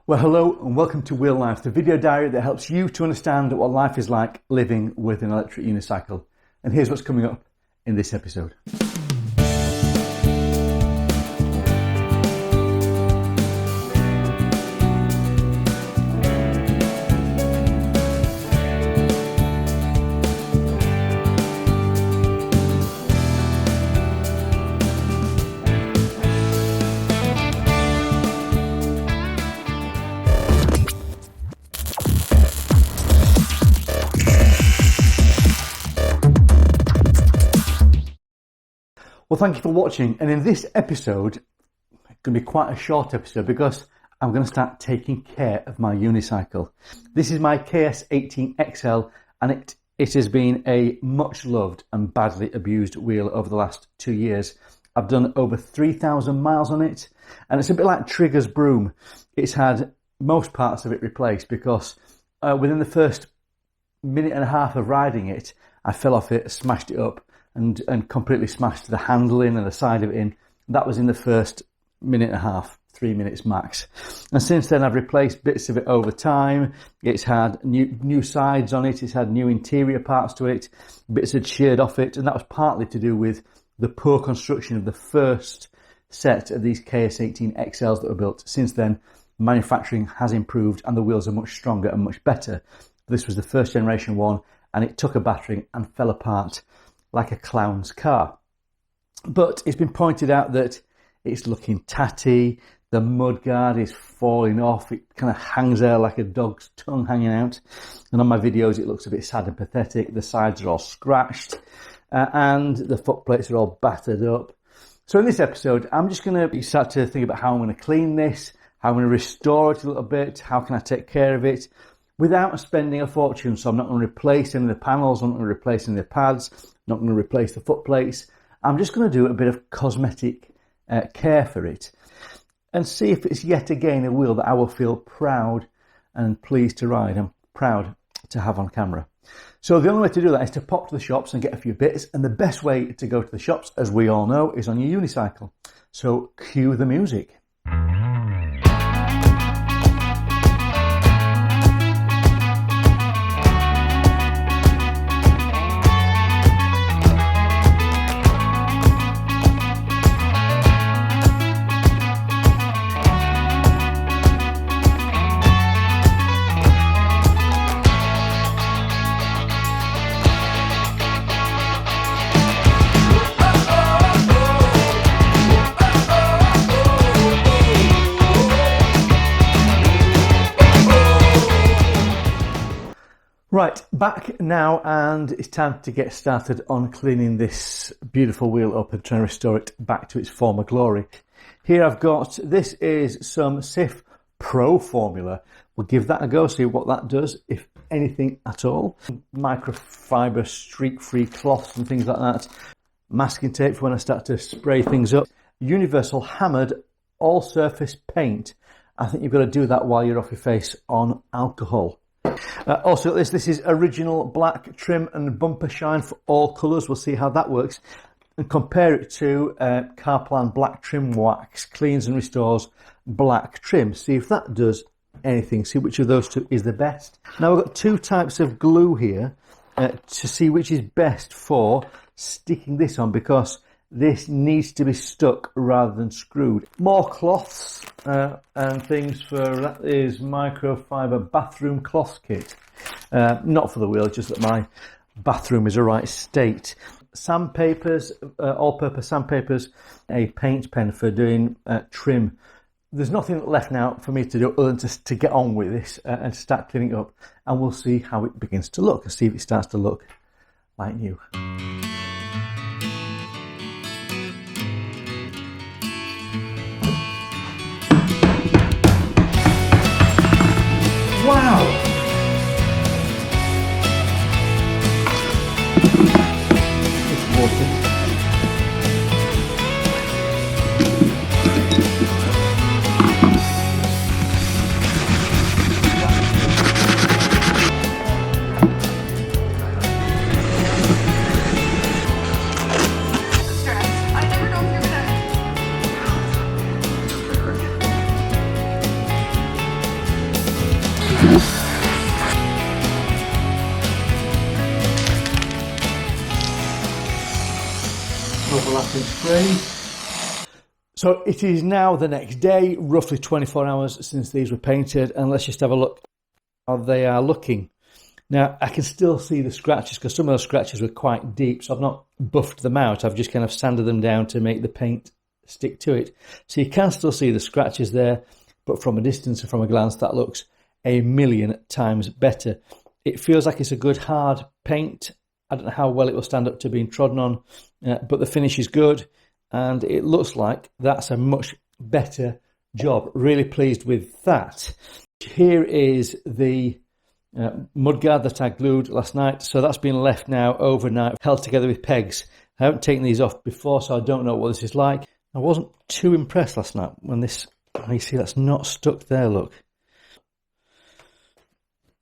Well, hello and welcome to Wheel Life, the video diary that helps you to understand what life is like living with an electric unicycle. And here's what's coming up in this episode. Well, thank you for watching, and in this episode, it's going to be quite a short episode because I'm going to start taking care of my unicycle. This is my KS18XL, and it has been a much loved and badly abused wheel over the last 2 years. I've done over 3,000 miles on it, and it's a bit like Trigger's broom. It's had most parts of it replaced because within the first minute and a half of riding it, I fell off it, smashed it up, and completely smashed the handle in and the side of it in. That was in the first minute and a half, 3 minutes max. And since then I've replaced bits of it over time. It's had new sides on it, it's had new interior parts to it, bits had sheared off it, and that was partly to do with the poor construction of the first set of these KS18XLs that were built. Since then, manufacturing has improved and the wheels are much stronger and much better. This was the first generation one, and it took a battering and fell apart like a clown's car. But it's been pointed out that it's looking tatty, the mudguard is falling off, it kind of hangs there like a dog's tongue hanging out, and on my videos it looks a bit sad and pathetic. The sides are all scratched and the foot plates are all battered up. So in this episode I'm just going to start to think about how I'm going to clean this, how I'm going to restore it a little bit, how can I take care of it without spending a fortune. So I'm not going to replace any of the panels, I'm not going to replace any of the pads, not going to replace the foot plates. I'm just going to do a bit of cosmetic care for it and see if it's yet again a wheel that I will feel proud and pleased to ride and proud to have on camera. So the only way to do that is to pop to the shops and get a few bits, and the best way to go to the shops, as we all know, is on your unicycle. So cue the music. Right, back now, and it's time to get started on cleaning this beautiful wheel up and trying to restore it back to its former glory. Here I've got, this is some SIF Pro formula. We'll give that a go, see what that does, if anything at all. Microfiber streak-free cloths and things like that. Masking tape for when I start to spray things up. Universal hammered all-surface paint. I think you've got to do that while you're off your face on alcohol. Also, this is original black trim and bumper shine for all colours. We'll see how that works and compare it to Carplan black trim wax, cleans and restores black trim. See if that does anything, see which of those two is the best. Now we've got two types of glue here to see which is best for sticking this on, because this needs to be stuck rather than screwed. More cloths and things for, that is microfiber bathroom cloth kit. Not for the wheel, just that my bathroom is a right state. Sandpapers, all-purpose sandpapers, a paint pen for doing trim. There's nothing left now for me to do other than to get on with this and start cleaning it up, and we'll see how it begins to look and see if it starts to look like new. Wow! It's water. Overlapping spray. So it is now the next day, roughly 24 hours since these were painted, and let's just have a look how they are looking. Now I can still see the scratches because some of those scratches were quite deep, so I've not buffed them out. I've just kind of sanded them down to make the paint stick to it. So you can still see the scratches there, but from a distance and from a glance that looks a million times better. It feels like it's a good hard paint. I don't know how well it will stand up to being trodden on, but the finish is good and it looks like that's a much better job. Really pleased with that. Here is the mudguard that I glued last night. So that's been left now overnight, held together with pegs. I haven't taken these off before, so I don't know what this is like. I wasn't too impressed last night when this, you see that's not stuck there, look.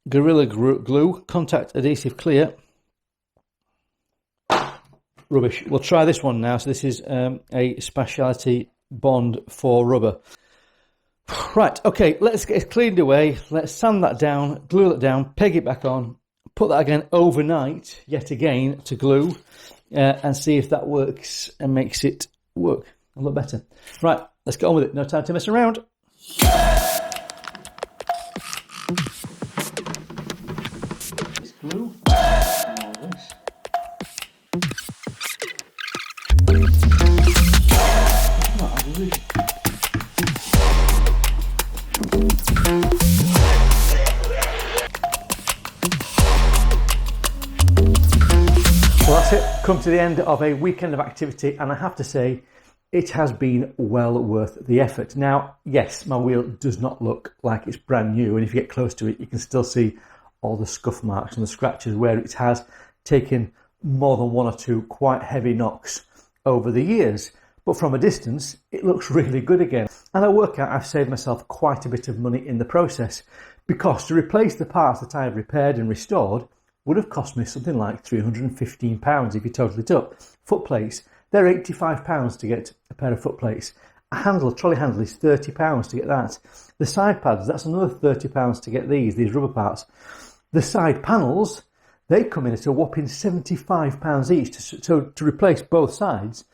Gorilla Glue, contact adhesive clear. Rubbish. We'll try this one now. So this is a speciality bond for rubber. Right, okay, let's get it cleaned away. Let's sand that down, glue that down, peg it back on, put that again overnight, yet again, to glue, and see if that works and makes it work a lot better. Right, let's get on with it. No time to mess around. This glue, and all this. Well, that's it. Come to the end of a weekend of activity, and I have to say it has been well worth the effort. Now, yes, my wheel does not look like it's brand new, and if you get close to it, you can still see all the scuff marks and the scratches where it has taken more than one or two quite heavy knocks over the years. But from a distance, it looks really good again. And I work out I've saved myself quite a bit of money in the process, because to replace the parts that I have repaired and restored would have cost me something like £315 if you total it up. Foot plates, they're £85 to get a pair of foot plates. A handle, a trolley handle is £30 to get that. The side pads, that's another £30 to get these rubber parts. The side panels, they come in at a whopping £75 each. So to replace both sides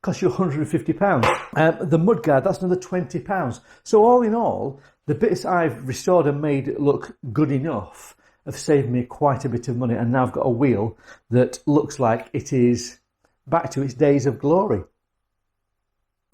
costs you £150. The mudguard, that's another £20. So all in all, the bits I've restored and made look good enough have saved me quite a bit of money, and now I've got a wheel that looks like it is back to its days of glory.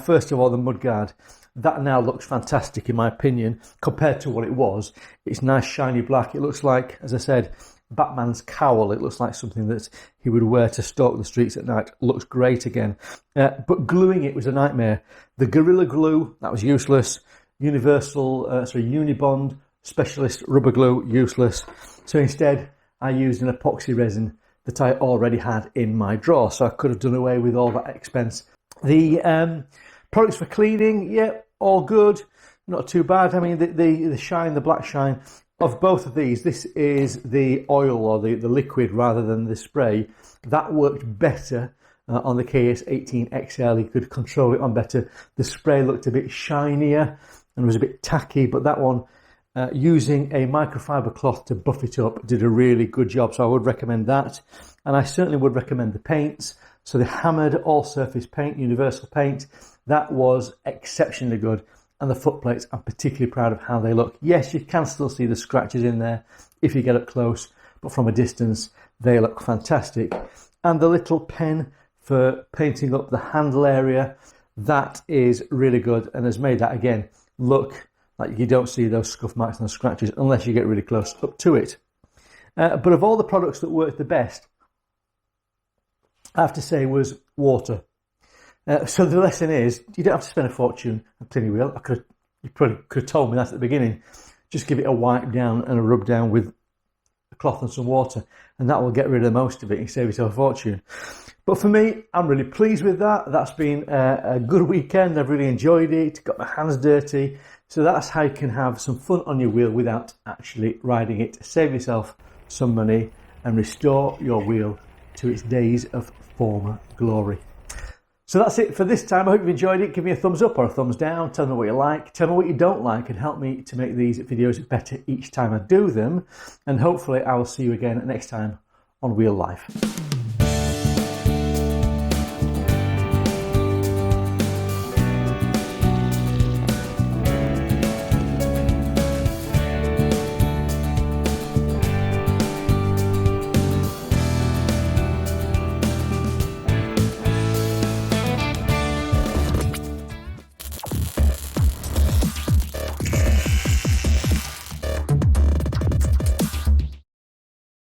First of all, the mudguard, that now looks fantastic in my opinion compared to what it was. It's nice shiny black. It looks like, as I said, Batman's cowl. It looks like something that he would wear to stalk the streets at night. Looks great again. But gluing it was a nightmare. The Gorilla Glue, that was useless. Unibond Specialist Rubber Glue, useless. So instead, I used an epoxy resin that I already had in my drawer. So I could have done away with all that expense. The products for cleaning, yeah, all good. Not too bad. I mean, the shine, the black shine of both of these, this is the oil or the liquid rather than the spray. That worked better on the KS18XL. You could control it on better. The spray looked a bit shinier and was a bit tacky, but that one, using a microfiber cloth to buff it up, did a really good job. So I would recommend that. And I certainly would recommend the paints. So the hammered all-surface paint, universal paint, that was exceptionally good. And the foot plates, I'm particularly proud of how they look. Yes, you can still see the scratches in there if you get up close, but from a distance, they look fantastic. And the little pen for painting up the handle area, that is really good and has made that, again, look like you don't see those scuff marks and the scratches unless you get really close up to it. But of all the products that worked the best, I have to say, was water. So the lesson is, you don't have to spend a fortune on cleaning your wheel. You probably could have told me that at the beginning. Just give it a wipe down and a rub down with a cloth and some water, and that will get rid of most of it and save yourself a fortune. But for me, I'm really pleased with that. That's been a good weekend. I've really enjoyed it, got my hands dirty. So that's how you can have some fun on your wheel without actually riding it. Save yourself some money, and restore your wheel to its days of former glory. So that's it for this time. I hope you've enjoyed it. Give me a thumbs up or a thumbs down. Tell me what you like. Tell me what you don't like and help me to make these videos better each time I do them. And hopefully I will see you again next time on Real Life.